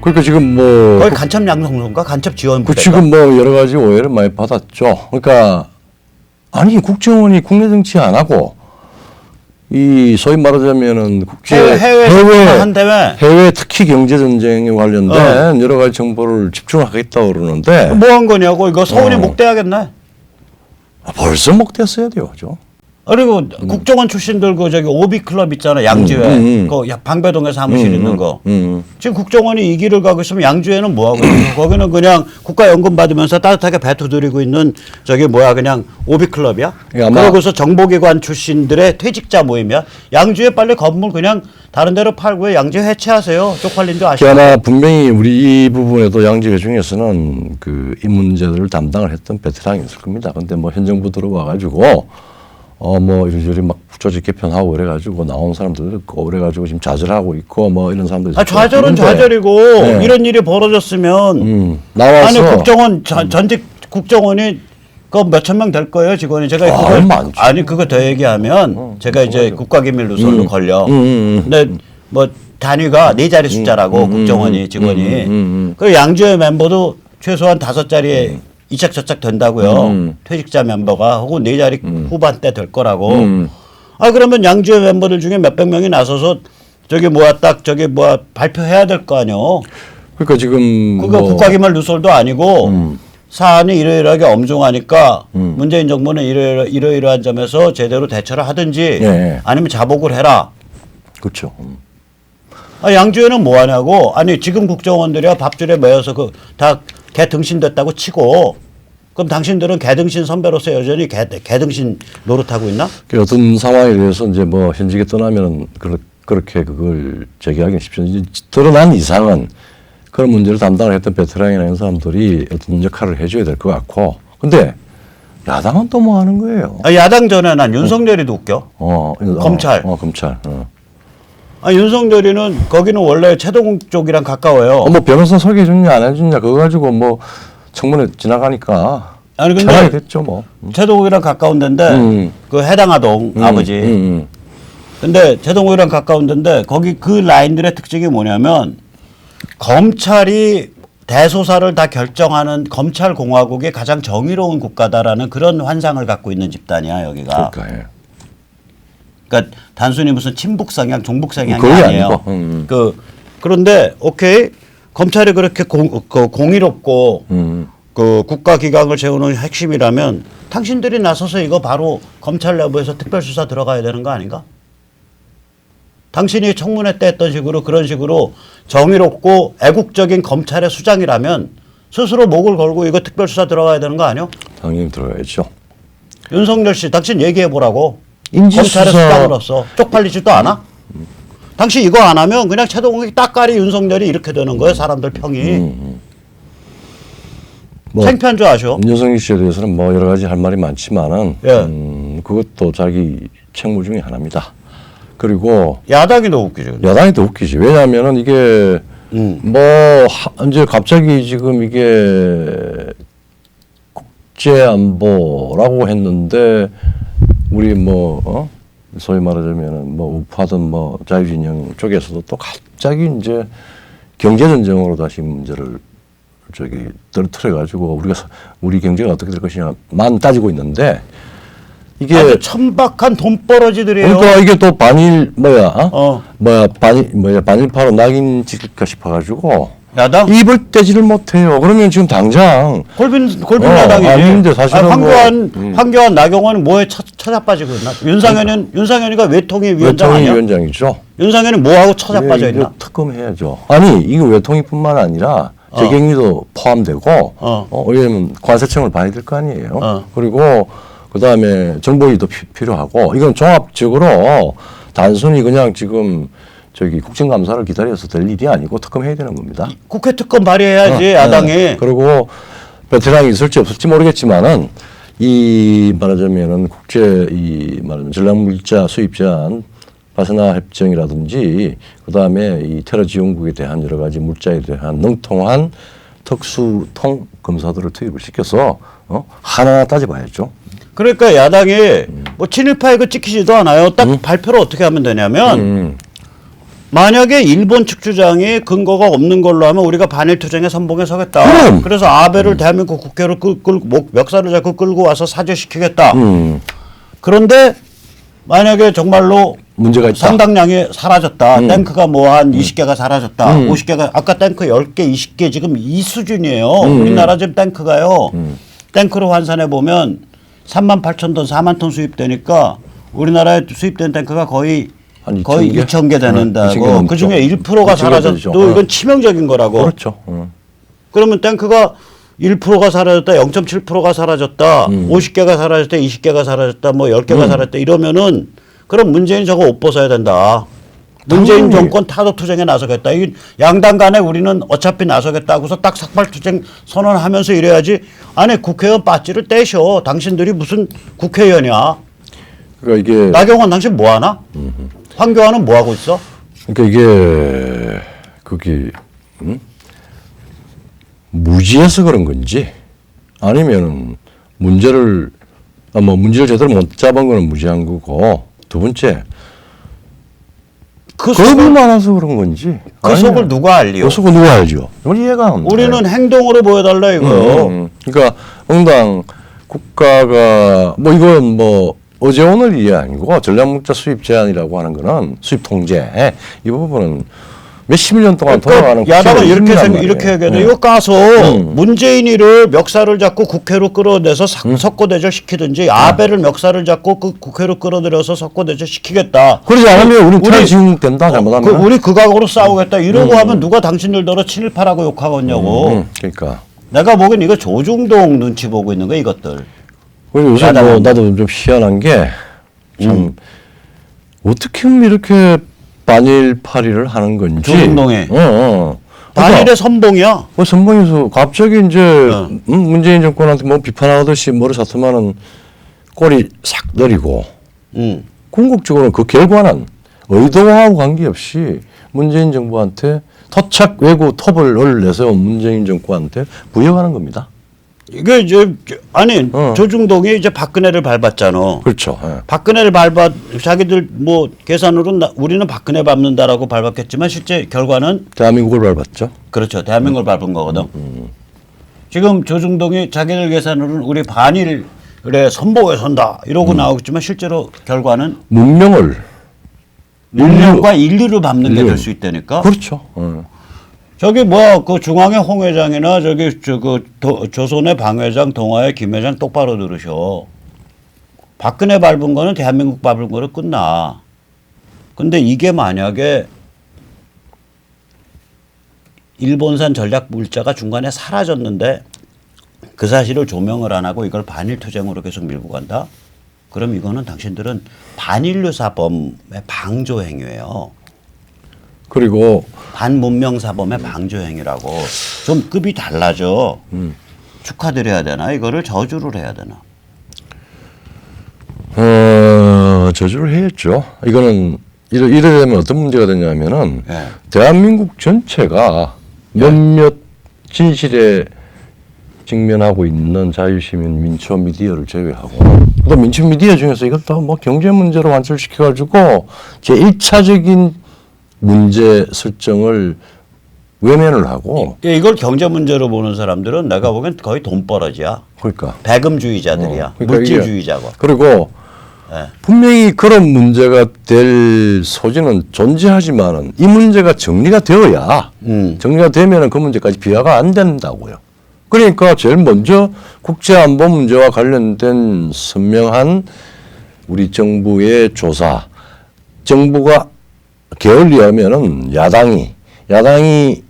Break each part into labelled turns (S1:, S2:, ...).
S1: 그러니까 지금 뭐
S2: 거의 간첩 양성소인가 간첩 지원
S1: 그
S2: 부대가.
S1: 지금 뭐 여러 가지 오해를 많이 받았죠. 그러니까 아니 국정원이 국내 정치 안 하고 이 소위 말하자면은 국제 해외 특히 경제 전쟁에 관련된 여러 가지 정보를 집중하겠다고 그러는데
S2: 뭐 한 거냐고 이거 서울이 목대하겠네.
S1: 벌써 목대했어야 돼요, 죠.
S2: 그리고 국정원 출신들 그 저기 오비클럽 있잖아 양주에 그 방배동에 사무실 있는 거. 지금 국정원이 이 길을 가고 있으면 양주에는 뭐 하고 있는 거? 거기는 그냥 국가연금 받으면서 따뜻하게 배 두드리고 있는 저기 뭐야 그냥 오비클럽이야? 그러고서 정보기관 출신들의 퇴직자 모임이야. 양주에 빨리 건물 그냥 다른 데로 팔고 양주 해체하세요. 쪽팔린 줄 아시죠?
S1: 아마 분명히 우리 이 부분에도 양지회 중에서는 그 이 문제들을 담당을 했던 베테랑이 있을 겁니다. 근데 뭐 현 정부 들어와가지고 뭐 이리저리 막 조직 개편하고 그래가지고 나온 사람들도 있고 그래가지고 지금 좌절하고 있고 뭐 이런 사람들.
S2: 좌절은 좌절이고 네. 이런 일이 벌어졌으면
S1: 나와서
S2: 아니 국정원 전직 국정원이 그 몇천 명 될 거예요 직원이. 제가 그걸 아니 그거 더 얘기하면 제가 이제 국가기밀 누설로 걸려. 근데 뭐 단위가 4자리 숫자라고 국정원이 직원이. 그 양주의 멤버도 최소한 5자리에 이착 저착 된다고요. 퇴직자 멤버가 혹은 4자리 후반대 될 거라고. 아 그러면 양주의 멤버들 중에 몇백 명이 나서서 저기 뭐야 딱 저기 뭐야 발표해야 될 거 아니요.
S1: 그러니까 지금
S2: 그거 뭐 국가기밀 누설도 아니고 사안이 이러이러하게 엄중하니까 문재인 정부는 이러이러한 점에서 제대로 대처를 하든지
S1: 네.
S2: 아니면 자복을 해라.
S1: 그렇죠.
S2: 아, 양주에는 뭐 하냐고. 아니 지금 국정원들이야 밥줄에 매여서 그 다 개 등신 됐다고 치고 그럼 당신들은 개등신 선배로서 여전히 개등신 노릇하고 있나?
S1: 그 어떤 상황에 대해서 이제 뭐 현직에 떠나면 그렇게 그걸 제기하기는 쉽죠. 드러난 이상은 그런 문제를 담당을 했던 베테랑이나 이런 사람들이 어떤 역할을 해줘야 될 것 같고. 근데 야당은 또 뭐 하는 거예요?
S2: 아, 야당 전에 난 윤석열이도 웃겨. 검찰.
S1: 검찰.
S2: 아, 윤석열이는 거기는 원래 최동욱 쪽이랑 가까워요.
S1: 뭐 변호사 소개해 줬냐 안 해줬냐 그거 가지고 뭐 청문회 지나가니까
S2: 아니 근데
S1: 편하게 됐죠 뭐.
S2: 최동욱이랑 가까운 데인데 그 해당하동 아버지. 근데 최동욱이랑 가까운 데인데 거기 그 라인들의 특징이 뭐냐면 검찰이 대소사를 다 결정하는 검찰 공화국이 가장 정의로운 국가다라는 그런 환상을 갖고 있는 집단이야 여기가. 그러니까 단순히 무슨 친북 성향, 종북 성향이 아니에요. 그런데 오케이 검찰이 그렇게 공의롭고 그 국가기강을 세우는 핵심이라면 당신들이 나서서 이거 바로 검찰 내부에서 특별수사 들어가야 되는 거 아닌가? 당신이 청문회 때 했던 식으로 그런 식으로 정의롭고 애국적인 검찰의 수장이라면 스스로 목을 걸고 이거 특별수사 들어가야 되는 거 아니요?
S1: 당연히 들어가야죠.
S2: 윤석열 씨 당신 얘기해 보라고.
S1: 인지수사.
S2: 검찰의 수장으로서 쪽팔리지도 않아? 당신 이거 안 하면 그냥 최동욱이 딱가리 윤석열이 이렇게 되는 거예요. 사람들 평이.
S1: 뭐
S2: 창피한 줄 아셔.
S1: 윤석열 씨에 대해서는 뭐 여러 가지 할 말이 많지만은 그것도 자기 책무 중에 하나입니다. 그리고
S2: 야당이 더 웃기죠.
S1: 야당이 더 웃기지. 왜냐하면은 이게 뭐 이제 갑자기 지금 이게 국제안보라고 했는데 우리 뭐 소위 말하자면은 뭐 우파든 뭐 자유진영 쪽에서도 또 갑자기 이제 경제전쟁으로 다시 문제를 저기 떨어뜨려가지고 우리 경제가 어떻게 될 것이냐만 따지고 있는데 이게
S2: 아주 천박한 돈벌어지들이에요.
S1: 그러니까 이게 또 반일파로 낙인 찍을까 싶어가지고
S2: 야당
S1: 입을 떼지를 못해요. 그러면 지금 당장
S2: 골빈 야당이지.
S1: 아닌데 사실은
S2: 황교안 나경원은 뭐에 찾아빠지고 있나? 윤상현이가 외통위 위원장 아니야?
S1: 위원장이죠.
S2: 윤상현이 뭐하고 찾아빠져 있나?
S1: 특검해야죠. 아니 이거 외통위뿐만 아니라 재경위도 포함되고 왜냐면 관세청을 봐야 될 거 아니에요. 그리고 그다음에 정보위도 필요하고 이건 종합적으로 단순히 그냥 지금 저기 국정감사를 기다려서 될 일이 아니고 특검해야 되는 겁니다.
S2: 국회 특검 발의해야지 야당이.
S1: 네. 그리고 베테랑이 있을지 없을지 모르겠지만은 이 말하자면은 말하자면 전략물자 수입 제한 바세나 협정이라든지 그다음에 이 테러 지원국에 대한 여러 가지 물자에 대한 능통한 특수통 검사들을 투입을 시켜서 하나하나 따져봐야죠.
S2: 그러니까 야당이 뭐 친일파 이거 찍히지도 않아요. 딱 발표를 어떻게 하면 되냐면 만약에 일본 측 주장이 근거가 없는 걸로 하면 우리가 반일 투쟁에 선봉에 서겠다.
S1: 그럼.
S2: 그래서 아베를 대한민국 국회로 끌고 멱살을 잡고 끌고 와서 사죄시키겠다. 그런데 만약에 정말로
S1: 문제가 있다.
S2: 상당량이 사라졌다. 탱크가 뭐 한 20개가 사라졌다. 50개가 아까 탱크 10개, 20개 지금 이 수준이에요. 우리나라 지금 탱크가요. 탱크로 환산해 보면 38,000톤, 4만 톤 수입되니까 우리나라에 수입된 탱크가 거의
S1: 한
S2: 2,000개 되는다고. 그 중에 1%가 사라졌도 이건 치명적인 거라고.
S1: 그렇죠.
S2: 그러면 탱크가 1%가 사라졌다, 0.7%가 사라졌다, 50개가 사라졌다, 20개가 사라졌다, 뭐 10개가 사라졌다 이러면은 그럼 문재인 저거 옷 벗어야 된다. 문재인 정권 타도 투쟁에 나서겠다. 이 양당 간에 우리는 어차피 나서겠다 하고서 딱 삭발 투쟁 선언하면서 이래야지. 아니 국회의원 빠지를 떼셔. 당신들이 무슨 국회의원이야.
S1: 그러니까 이게
S2: 나경원 당신 뭐 하나? 황교안은 뭐 하고 있어?
S1: 그러니까 이게 그게 무지해서 그런 건지 아니면은 문제를 문제를 제대로 못 잡은 거는 무지한 거고 두 번째 겁이 많아서 그런 건지
S2: 그 속을 누가 알리요?
S1: 그 속을 누가 알죠? 이건 이해가 안 돼.
S2: 우리는 행동으로 보여달라 이거요.
S1: 그러니까 응당 국가가 뭐 이건 뭐 어제 오늘 일이 아니고 전략물자 수입 제한이라고 하는 거는 수입 통제 이 부분은 몇십 년 동안 돌아가는
S2: 야당은 이렇게 얘기해도 이거 까서 문재인이를 멱살을 잡고 국회로 끌어내서 석고대절 시키든지 아베를 멱살을 잡고 그 국회로 끌어들여서 석고대절 시키겠다.
S1: 그러지 않으면 우리 퇴진된다 잘못하면.
S2: 우리 극악으로 싸우겠다 이러고 하면 누가 당신들더러 친일파라고 욕하겠냐고.
S1: 그러니까
S2: 내가 보기엔 이거 조중동 눈치 보고 있는 거야 이것들.
S1: 그리고 요새 뭐 나도 좀 희한한 게 참 어떻게 이렇게 반일파리를 하는 건지.
S2: 조중동에. 반일의 선봉이야.
S1: 뭐 선봉에서 갑자기 이제 문재인 정권한테 뭐 비판하듯이 머리 사투면은 꼬리 싹 내리고. 궁극적으로는 그 결과는 의도하고 관계없이 문재인 정부한테 토착 외구 톱을 내세운 문재인 정부한테 부여하는 겁니다.
S2: 이게 이제 아니 조중동이 이제 박근혜를 밟았잖아.
S1: 그렇죠. 예.
S2: 박근혜를 자기들 뭐 계산으로 우리는 박근혜 밟는다라고 밟았겠지만 실제 결과는
S1: 대한민국을 밟았죠.
S2: 그렇죠. 대한민국을 밟은 거거든. 지금 조중동이 자기들 계산으로는 우리 반일에 선봉에 선다 이러고 나오겠지만 실제로 결과는 문명과 인류를 밟는 게 될 수 있다니까.
S1: 그렇죠.
S2: 저기 뭐야 그 중앙의 홍 회장이나 저기 조선의 방 회장, 동아의 김 회장 똑바로 들으셔. 박근혜 밟은 거는 대한민국 밟은 거로 끝나. 근데 이게 만약에 일본산 전략 물자가 중간에 사라졌는데 그 사실을 조명을 안 하고 이걸 반일 투쟁으로 계속 밀고 간다? 그럼 이거는 당신들은 반인류 사범의 방조 행위예요.
S1: 그리고
S2: 반문명 사범의 방조 행위라고 좀 급이 달라져. 축하드려야 되나? 이거를 저주를 해야 되나?
S1: 저주를 해야죠. 이거는 이래 되면 어떤 문제가 되냐면은 대한민국 전체가 몇몇 진실에 직면하고 있는 자유시민 민초 미디어를 제외하고 또 민초 미디어 중에서 이것도 뭐 경제 문제로 완철시켜가지고 제1차적인 문제 설정을 외면을 하고
S2: 이걸 경제 문제로 보는 사람들은 내가 보기엔 거의 돈벌어지야.
S1: 그러니까
S2: 배금주의자들이야.
S1: 그러니까
S2: 물질주의자고.
S1: 그리고 분명히 그런 문제가 될 소지는 존재하지만은 이 문제가 정리가 되어야 정리가 되면은 그 문제까지 비화가 안 된다고요. 그러니까 제일 먼저 국제안보 문제와 관련된 선명한 우리 정부의 조사, 정부가 게을리하면은 야당이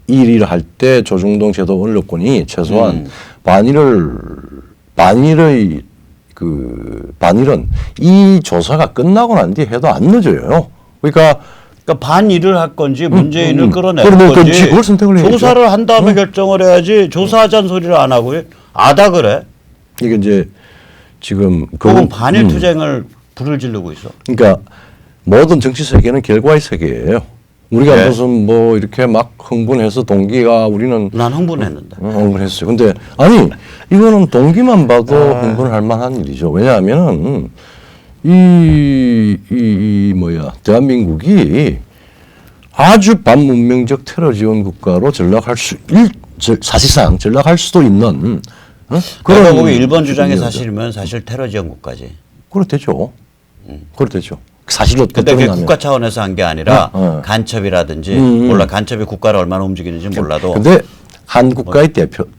S1: 일을 할 때 조중동 제도 언론권이 최소한 반일은 이 조사가 끝나고 난 뒤에 해도 안 늦어요. 그러니까
S2: 반일을 할 건지 문재인을 끌어낼 건지
S1: 그걸 선택을 해야죠.
S2: 조사를 한 다음에 결정을 해야지 조사하자는 소리를 안 하고 아다 그래.
S1: 이게 이제 지금
S2: 그건 반일 투쟁을 불을 지르고 있어.
S1: 그러니까 모든 정치 세계는 결과의 세계예요. 우리가 무슨 뭐 이렇게 막 흥분해서 동기가 우리는
S2: 난 흥분했는데.
S1: 흥분했어요. 근데 아니 이거는 동기만 봐도 흥분할 만한 일이죠. 왜냐하면은 대한민국이 아주 반문명적 테러 지원 국가로 사실상 전락할 수도 있는
S2: 그러다 보면 일본 주장이 사실이면 사실 테러 지원 국가지.
S1: 그렇대죠. 그렇대죠. 사실로
S2: 근데 그게 국가 차원에서 한 게 아니라 간첩이라든지 몰라 간첩이 국가를 얼마나 움직이는지 몰라도.
S1: 근데 한 국가의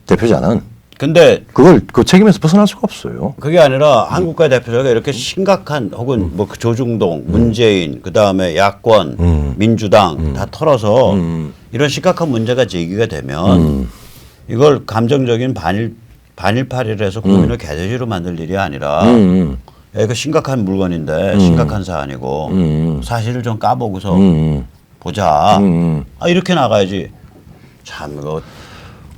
S1: 대표자는
S2: 근데
S1: 그 책임에서 벗어날 수가 없어요.
S2: 그게 아니라 한 국가의 대표자가 이렇게 심각한 혹은 뭐 그 조중동, 문재인, 그 다음에 야권, 민주당 다 털어서 이런 심각한 문제가 제기가 되면 이걸 감정적인 반일파리를 해서 국민을 개돼지로 만들 일이 아니라 이거 심각한 물건인데 심각한 사안이고 사실을 좀 까보고서 보자. 이렇게 나가야지. 참 이거.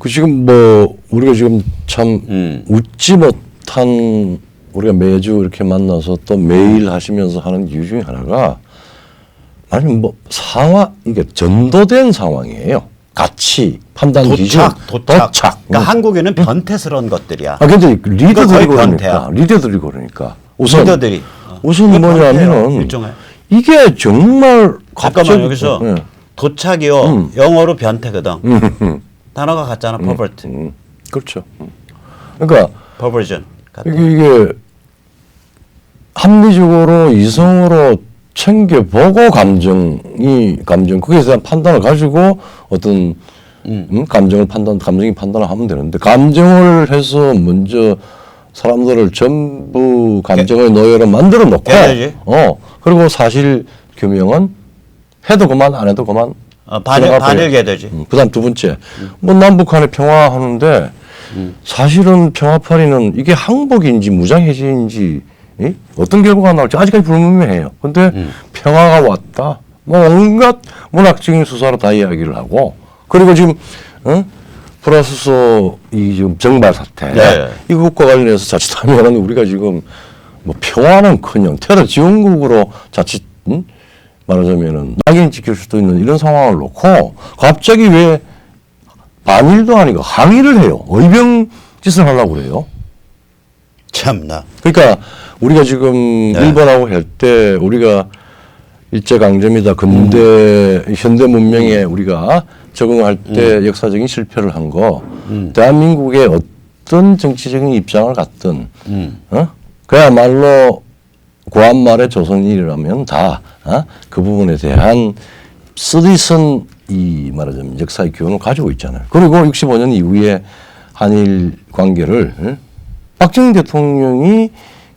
S1: 지금 뭐 우리가 지금 참 웃지 못한 우리가 매주 이렇게 만나서 또 매일 하시면서 하는 이유 중에 하나가 아니면 뭐 이게 전도된 상황이에요. 가치, 판단 기준,
S2: 도착. 그러니까 한국에는 변태스러운 것들이야.
S1: 근데 리더들이
S2: 변태야.
S1: 그러니까 우선
S2: 리더들이
S1: 우선 뭐냐면은
S2: 일종의.
S1: 이게 정말
S2: 잠깐만 여기서 도착이요 영어로 변태거든. 단어가 같잖아. pervert.
S1: 그렇죠. 그러니까
S2: perversion.
S1: 이게 합리적으로 이성으로 챙겨보고 감정 거기에 대한 판단을 가지고 어떤 감정이 판단을 하면 되는데 감정을 해서 먼저 사람들을 전부 감정의 노예로 만들어 놓고 그리고 사실 규명은 해도 그만 안 해도 그만
S2: 반일게 되지.
S1: 그다음 두 번째 뭐 남북한의 평화하는데 사실은 평화파리는 이게 항복인지 무장해제인지 어떤 결과가 나올지 아직까지 불분명해요. 근데 평화가 왔다. 뭐 온갖 문학적인 수사로 다 이야기를 하고 그리고 지금 프라스소 이 지금 정발 사태 이것과 관련해서 자칫하면 우리가 지금 뭐 평화는커녕 테러 지원국으로 자칫 말하자면은 낙인 찍힐 수도 있는 이런 상황을 놓고 갑자기 왜 반일도 아니고 항의를 해요. 의병 짓을 하려고 그래요.
S2: 참나.
S1: 그러니까 우리가 지금 일본하고 할 때 우리가 일제강점이다 근대 현대 문명에 우리가 적응할 때 역사적인 실패를 한 거 대한민국의 어떤 정치적인 입장을 갖든 그야말로 고한말의 조선인이라면 다 그 부분에 대한 쓰디쓴 말하자면 역사의 교훈을 가지고 있잖아요. 그리고 65년 이후에 한일 관계를 박정희 대통령이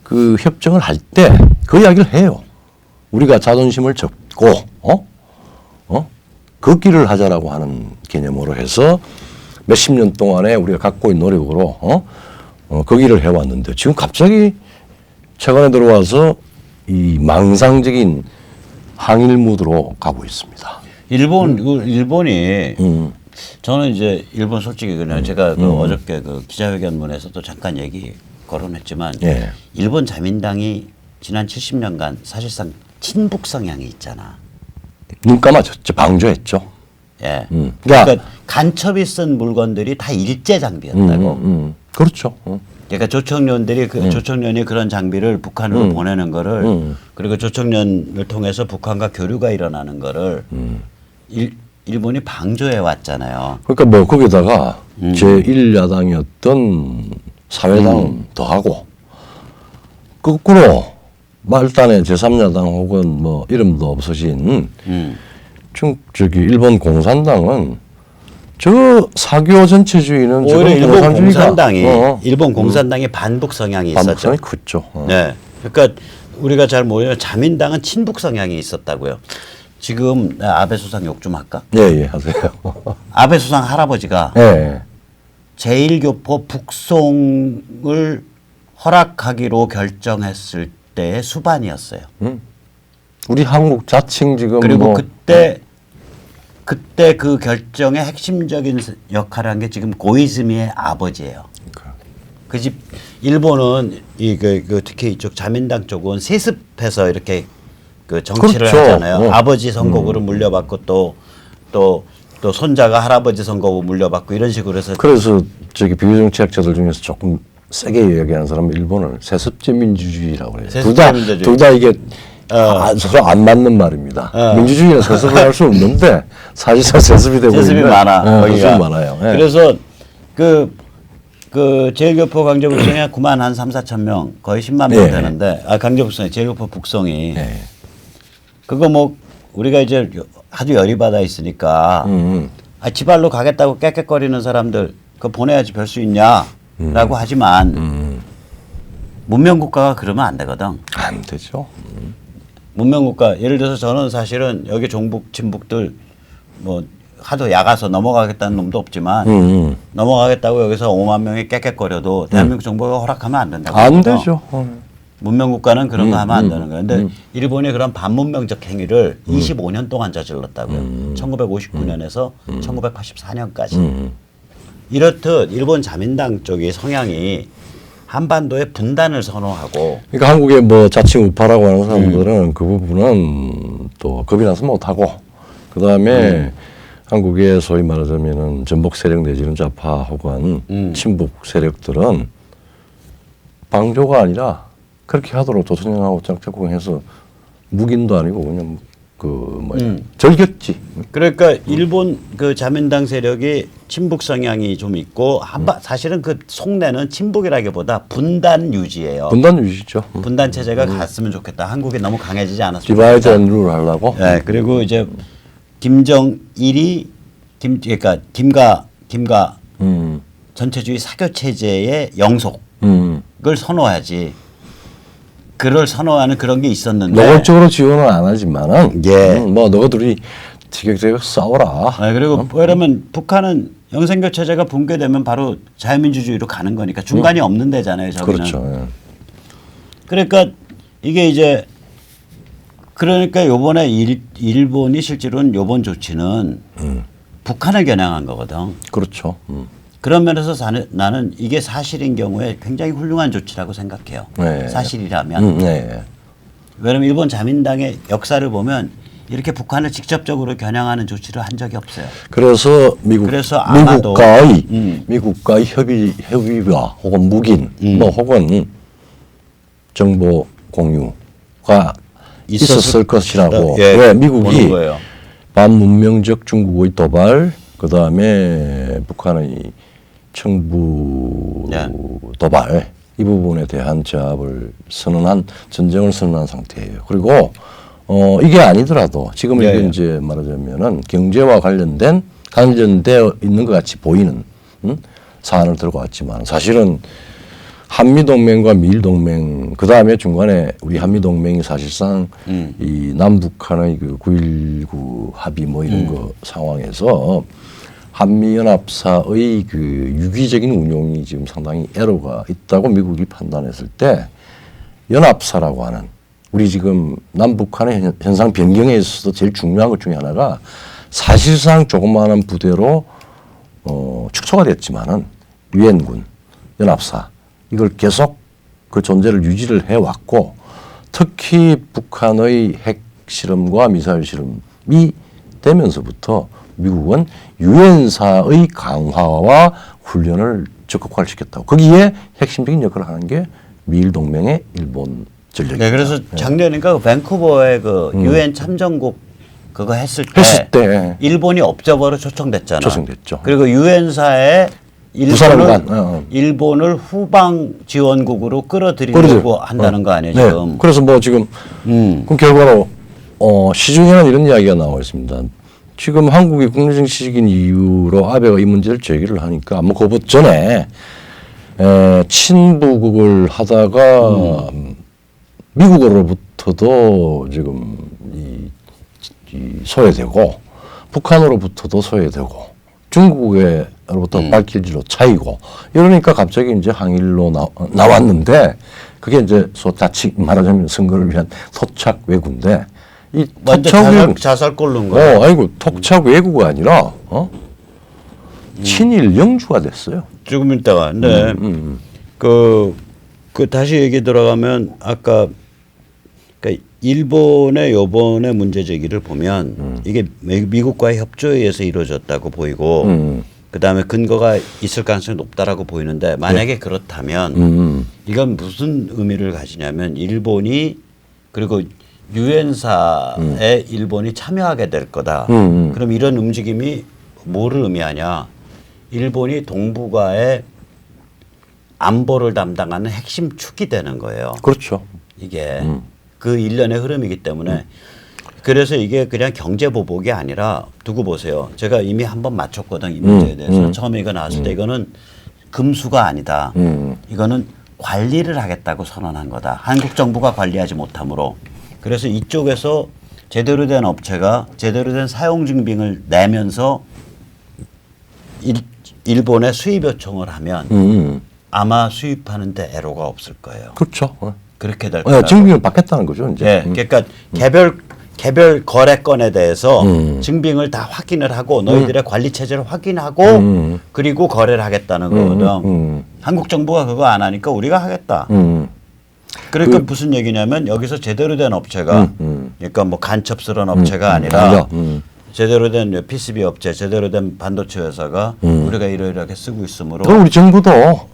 S1: 그 협정을 할 때 그 이야기를 해요. 우리가 자존심을 접고 걷기를 하자라고 하는 개념으로 해서 몇십 년 동안에 우리가 갖고 있는 노력으로 걷기를 해왔는데 지금 갑자기 최근에 들어와서 이 망상적인 항일 무드로 가고 있습니다.
S2: 일본이 저는 이제 일본 솔직히 그냥 제가 그 어저께 그 기자회견문에서도 잠깐 얘기 거론했지만 일본 자민당이 지난 70년간 사실상 친북 성향이 있잖아.
S1: 눈 감아줬죠. 방조했죠.
S2: 예. 그러니까 간첩이 쓴 물건들이 다 일제 장비였다고.
S1: 그렇죠.
S2: 그러니까 조청년들이 조청년이 그런 장비를 북한으로 보내는 거를 그리고 조청년을 통해서 북한과 교류가 일어나는 거를 일본이 방조해 왔잖아요.
S1: 그러니까 뭐 거기다가 제1야당이었던 사회당 더하고 거꾸로 말단의 제3야당 혹은 뭐 이름도 없어진 일본 공산당은 저 사교 전체주의는
S2: 오히려 일본 공산당이 반북 성향이 있었죠.
S1: 반북 성향이 컸죠.
S2: 네, 그러니까 우리가 잘 모르는 자민당은 친북 성향이 있었다고요. 지금 아베 수상 욕 좀 할까?
S1: 예, 하세요.
S2: 아베 수상 할아버지가 제1교포 북송을 허락하기로 결정했을 때의 수반이었어요.
S1: 우리 한국 자칭 지금
S2: 그리고 그때 그 결정의 핵심적인 역할을 한 게 지금 고이즈미의 아버지예요. 그 집 일본은 특히 이쪽 자민당 쪽은 세습해서 이렇게 그 정치를 하잖아요. 아버지 선거구를 물려받고 또 손자가 할아버지 선거구 물려받고 이런 식으로 해서
S1: 그래서 저기 비교정치학자들 중에서 조금 세게 이야기하는 사람은 일본을 세습제 민주주의라고 해요. 둘 다 이게 서로 안 맞는 말입니다.
S2: 어.
S1: 민주주의는 세습을 할 수 없는데 사실상 세습이 되고
S2: 세습이
S1: 있는
S2: 많아. 거기가.
S1: 세습이 많아요. 예.
S2: 그래서 그 제일교포 강제북송이 9만 한 3, 4천 명 거의 10만 명
S1: 예.
S2: 되는데 제일북송이 제일교포 북송이
S1: 예.
S2: 그거 뭐 우리가 이제 하도 열이 받아 있으니까 지발로 가겠다고 깨끗거리는 사람들 그거 보내야지 별 수 있냐라고 하지만 문명 국가가 그러면 안 되거든.
S1: 안 되죠.
S2: 문명 국가 예를 들어서 저는 사실은 여기 종북 친북들 뭐 하도 야가서 넘어가겠다는 놈도 없지만 넘어가겠다고 여기서 5만 명이 깨끗거려도 대한민국 정부가 허락하면 안 된다고.
S1: 안
S2: 그러거든.
S1: 되죠.
S2: 문명 국가는 그런 거 하면 안 되는 거예요. 근데 일본이 그런 반문명적 행위를 25년 동안 저질렀다고요. 1959년에서 1984년까지. 이렇듯 일본 자민당 쪽이 성향이 한반도의 분단을 선호하고
S1: 그러니까 한국의 뭐 자칭 우파라고 하는 사람들은 그 부분은 또 겁이 나서 못하고 그 다음에 한국의 소위 말하자면은 전복 세력 내지는 좌파 혹은 친북 세력들은 방조가 아니라 그렇게 하도록 조선영하고 짝짝꿍해서 묵인도 아니고 그냥 절겼지.
S2: 그러니까 일본 그 자민당 세력이 친북 성향이 좀 있고 사실은 그 속내는 친북이라기보다 분단 유지예요.
S1: 분단 유지죠.
S2: 분단 체제가 갔으면 좋겠다. 한국이 너무 강해지지 않았으면
S1: 디바이드
S2: 좋겠다.
S1: 앤 룰 하려고.
S2: 네, 그리고 이제 김정일이 그러니까 김가 전체주의 사교 체제의 영속을 선호하지. 그를 선호하는 그런 게 있었는데
S1: 노골적으로 지원은 안 하지만은
S2: 예.
S1: 뭐 너희들이 티격태격 싸워라.
S2: 그리고 왜냐면 북한은 영생교 체제가 붕괴되면 바로 자유민주주의로 가는 거니까 중간이 없는 데잖아요. 저기는.
S1: 그렇죠. 예.
S2: 그러니까 이게 이제 그러니까 요번에 일본이 실제로는 요번 조치는 북한을 겨냥한 거거든.
S1: 그렇죠.
S2: 그런 면에서 나는 이게 사실인 경우에 굉장히 훌륭한 조치라고 생각해요.
S1: 네.
S2: 사실이라면.
S1: 네.
S2: 왜냐하면 일본 자민당의 역사를 보면 이렇게 북한을 직접적으로 겨냥하는 조치를 한 적이 없어요.
S1: 그래서
S2: 아마도
S1: 미국과의 협의와 혹은 묵인 뭐 혹은 정보 공유가 있었을 것이라고.
S2: 예,
S1: 왜 미국이
S2: 거예요.
S1: 반문명적 중국의 도발, 그 다음에 북한의 청부
S2: 네.
S1: 도발 이 부분에 대한 제압을 선언한 전쟁을 선언한 상태예요. 그리고 이게 아니더라도 지금
S2: 네.
S1: 이게 이제 말하자면은 경제와 관련되어 있는 것 같이 보이는 사안을 들고 왔지만 사실은 한미동맹과 미일동맹 그 다음에 중간에 우리 한미동맹이 사실상 이 남북한의 그 9.19 합의 뭐 이런 거 상황에서 한미연합사의 그 유기적인 운용이 지금 상당히 애로가 있다고 미국이 판단했을 때 연합사라고 하는 우리 지금 남북한의 현상 변경에 있어서 제일 중요한 것 중에 하나가 사실상 조그마한 부대로 축소가 됐지만은 유엔군, 연합사 이걸 계속 그 존재를 유지를 해왔고 특히 북한의 핵 실험과 미사일 실험이 되면서부터 미국은 유엔사의 강화와 훈련을 적극화를 시켰다고. 거기에 핵심적인 역할을 하는 게 미일 동맹의 일본 전력입니다.
S2: 네, 그래서 작년인가 밴쿠버에 그 유엔 참전국 그거 했을
S1: 때
S2: 일본이 업저버로 초청됐잖아.
S1: 초청됐죠.
S2: 그리고 유엔사에 일본을 후방 지원국으로 끌어들이려고 한다는 거 아니에요 지금.
S1: 네. 그래서 뭐 지금 그럼 결과로 시중에는 이런 이야기가 나와 있습니다. 지금 한국이 국내적 시기인 이유로 아베가 이 문제를 제기를 하니까 뭐 그것 전에 친부국을 하다가 미국으로부터도 지금 이 소외되고 북한으로부터도 소외되고 중국으로부터 발길지로 차이고 이러니까 갑자기 이제 항일로 나왔는데 그게 이제 자칫 말하자면 선거를 위한 토착 외구인데 이
S2: 완전 자살 꼴른 거예요.
S1: 아이고 토착 외구가 아니라 친일 영주가 됐어요.
S2: 조금 있다가 근데 그 다시 얘기 들어가면 아까 그러니까 일본의 요번에 문제 제기를 보면 이게 미국과의 협조에 의해서 이루어졌다고 보이고 그다음에 근거가 있을 가능성이 높다라고 보이는데 만약에 그렇다면 이건 무슨 의미를 가지냐면 일본이 그리고 유엔사에 일본이 참여하게 될 거다. 그럼 이런 움직임이 뭐를 의미하냐? 일본이 동북아의 안보를 담당하는 핵심 축이 되는 거예요.
S1: 그렇죠.
S2: 이게 그 일련의 흐름이기 때문에 그래서 이게 그냥 경제 보복이 아니라 두고 보세요. 제가 이미 한번 맞췄거든 이 문제에 대해서. 처음에 이거 나왔을 때 이거는 금수가 아니다. 이거는 관리를 하겠다고 선언한 거다. 한국 정부가 관리하지 못하므로. 그래서 이쪽에서 제대로 된 업체가 제대로 된 사용 증빙을 내면서 일본에 수입 요청을 하면 아마 수입하는데 애로가 없을 거예요.
S1: 그렇죠.
S2: 그렇게 될 거예요.
S1: 증빙을 받겠다는 거죠, 이제.
S2: 네, 그러니까 개별 거래건에 대해서 증빙을 다 확인을 하고 너희들의 관리 체제를 확인하고 그리고 거래를 하겠다는 거거든. 한국 정부가 그거 안 하니까 우리가 하겠다. 그러니까 무슨 얘기냐면 여기서 제대로 된 업체가 그러니까 뭐 간첩스러운 업체가 아니라 제대로 된 PCB 업체, 제대로 된 반도체 회사가 우리가 이렇게 쓰고 있으므로
S1: 그럼 우리 정부도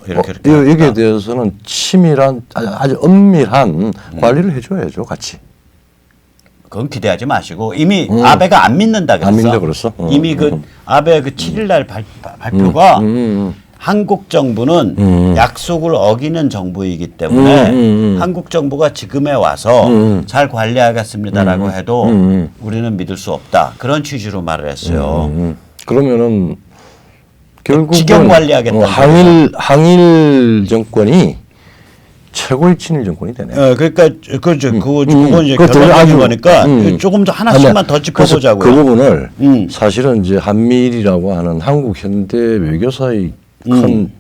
S2: 이렇게
S1: 여기에 대해서는 치밀한 아주 엄밀한 관리를 해줘야죠, 같이.
S2: 그건 기대하지 마시고 이미 아베가 안 믿는다 그랬어.
S1: 안 믿는다 그랬어.
S2: 이미 그 아베 그 7일 날 발표가 한국 정부는 약속을 어기는 정부이기 때문에 한국 정부가 지금에 와서 잘 관리하겠습니다라고 해도 우리는 믿을 수 없다. 그런 취지로 말을 했어요.
S1: 그러면은 결국은
S2: 직영 관리하겠다.
S1: 항일 정권이 최고의 친일 정권이 되네.
S2: 그러니까 그건 이제 결론적인 거니까 조금 더 하나씩만 더 짚어보자고요.
S1: 그 부분을 사실은 이제 한미일이라고 하는 한국 현대 외교사의 큰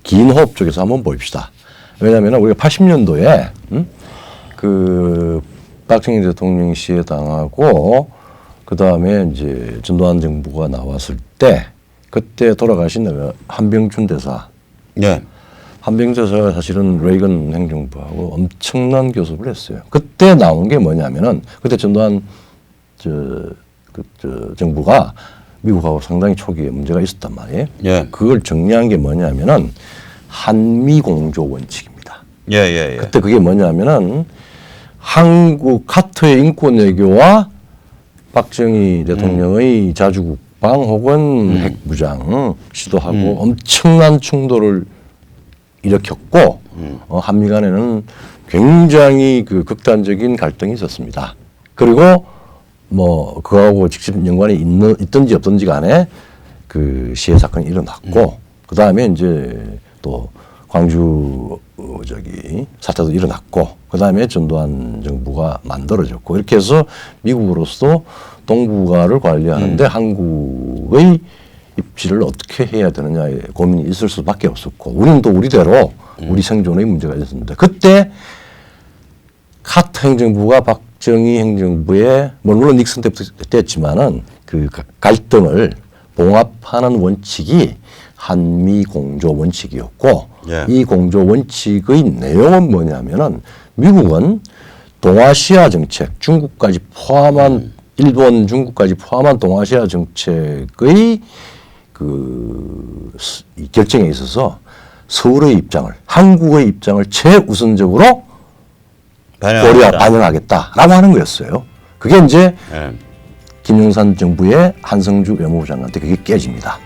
S1: 긴 호흡 쪽에서 한번 봅시다. 왜냐하면 우리가 80년도에 그 박정희 대통령 시에 당하고 그 다음에 이제 전두환 정부가 나왔을 때 그때 돌아가신 한병준 대사.
S2: 네.
S1: 한병준 대사가 사실은 레이건 행정부하고 엄청난 교섭을 했어요. 그때 나온 게 뭐냐면은 그때 전두환 정부가 미국하고 상당히 초기에 문제가 있었단 말이에요.
S2: 예.
S1: 그걸 정리한 게 뭐냐면은 한미 공조 원칙입니다.
S2: 예.
S1: 그때 그게 뭐냐면은 한국 카터의 인권 외교와 박정희 대통령의 자주국방 혹은 핵무장 시도하고 엄청난 충돌을 일으켰고 한미 간에는 굉장히 그 극단적인 갈등이 있었습니다. 그리고 뭐 그거하고 직접 연관이 있든지 없든지 간에 그 시해 사건이 일어났고 그 다음에 이제 또 광주 사태도 일어났고 그 다음에 전두환 정부가 만들어졌고 이렇게 해서 미국으로서 동북아를 관리하는데 한국의 입지를 어떻게 해야 되느냐에 고민이 있을 수밖에 없었고 우리는 또 우리대로 우리 생존의 문제가 있었는데 그때 카터 행정부가 박정희 행정부의 물론 닉슨 때부터 됐지만은 그 갈등을 봉합하는 원칙이 한미 공조 원칙이었고
S2: 예.
S1: 이 공조 원칙의 내용은 뭐냐면은 미국은 동아시아 정책 중국까지 포함한 일본 중국까지 포함한 동아시아 정책의 이 결정에 있어서 서울의 입장을 한국의 입장을 최우선적으로 반영하겠다라고 하는 거였어요. 그게 이제 김영삼 정부의 한성주 외무부 장관 때 그게 깨집니다.